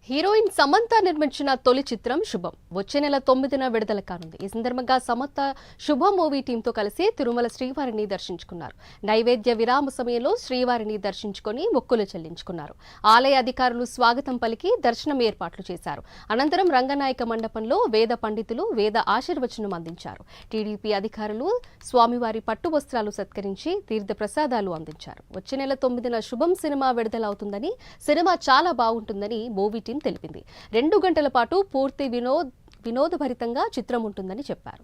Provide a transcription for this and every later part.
Heroine Samantha నిర్మించిన తొలి చిత్రం శుభం వచ్చే నెల 9న విడుదల కానుంది. ఈ సందర్భంగా సమంత శుభం మూవీ టీంతో కలిసి తిరుమల శ్రీవారిని దర్శించుకున్నారు. నైవేద్య విరామ సమయంలో శ్రీవారిని దర్శించుకొని మొక్కులు చెల్లించుకున్నారు. ఆలయ అధికారులు స్వాగతం పలికి దర్శనం ఏర్పాట్లు చేశారు. అనంతరం రంగనాయక మండపంలో వేద పండితులు వేద ఆశీర్వచనం అందించారు. టీడీపీ అధికారులు స్వామివారి పట్టు వస్త్రాలు సత్కరించి తీర్థ ప్రసాదాలు అందించారు. వచ్చే నెల 9న శుభం సినిమా విడుదలవుతుందని, సినిమా చాలా బాగుంటుందని మూవీ టీం తెలిపింది. 2 గంటల పాటు పూర్తి వినోదభరితంగా చిత్రం ఉంటుందని చెప్పారు.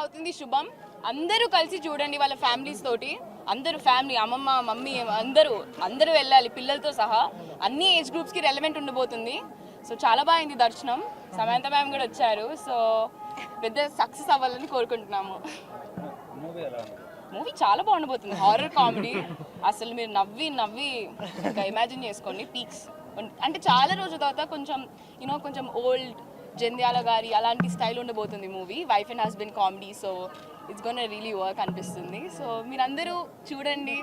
అవుతుంది శుభం. అందరూ కలిసి చూడండి వాళ్ళ ఫ్యామిలీస్ తోటి. అందరూ ఫ్యామిలీ, అమ్మమ్మ, మమ్మీ, అందరూ వెళ్ళాలి పిల్లలతో సహా. అన్ని ఏజ్ గ్రూప్స్ కి రెలవెంట్ ఉండబోతుంది. సో చాలా బాగుంది దర్శనం. సమంత మ్యామ్ కూడా వచ్చారు. సో పెద్ద సక్సెస్ అవ్వాలని కోరుకుంటున్నాము. మూవీ చాలా బాగుండబోతుంది. Horror comedy. అసలు మీరు నవ్వి ఇంకా ఇమాజిన్ చేసుకోండి. పీక్స్ అంటే చాలా రోజుల తర్వాత కొంచెం ఓల్డ్ జంధ్యాల గారి అలాంటి స్టైల్ ఉండబోతుంది movie. Wife and husband comedy. So it's gonna really work అనిపిస్తుంది. సో మీరందరూ చూడండి,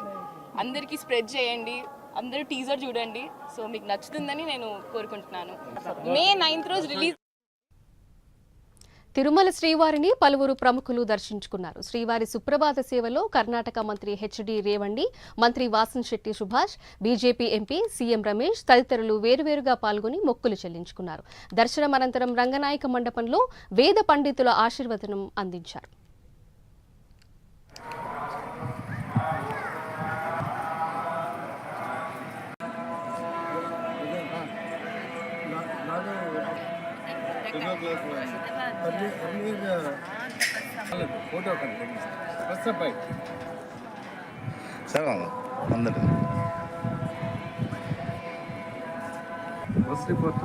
అందరికీ స్ప్రెడ్ చేయండి, అందరూ టీజర్ చూడండి. సో మీకు నచ్చుతుందని నేను కోరుకుంటున్నాను. May 9th రోజు రిలీజ్. తిరుమల శ్రీవారిని పలువురు ప్రముఖులు దర్శించుకున్నారు. శ్రీవారి సుప్రభాత సేవలో కర్ణాటక మంత్రి హెచ్డి రేవండి, మంత్రి Vasamsetti Subhash, BJP MP CM Ramesh తదితరులు వేరువేరుగా పాల్గొని మొక్కులు చెల్లించుకున్నారు. దర్శనం అనంతరం రంగనాయక మండపంలో వేద పండితుల ఆశీర్వచనం అందించారు. ఫోటో ఫస్ట్ బైక్ సార్ అందరు బస్ రిపోర్ట్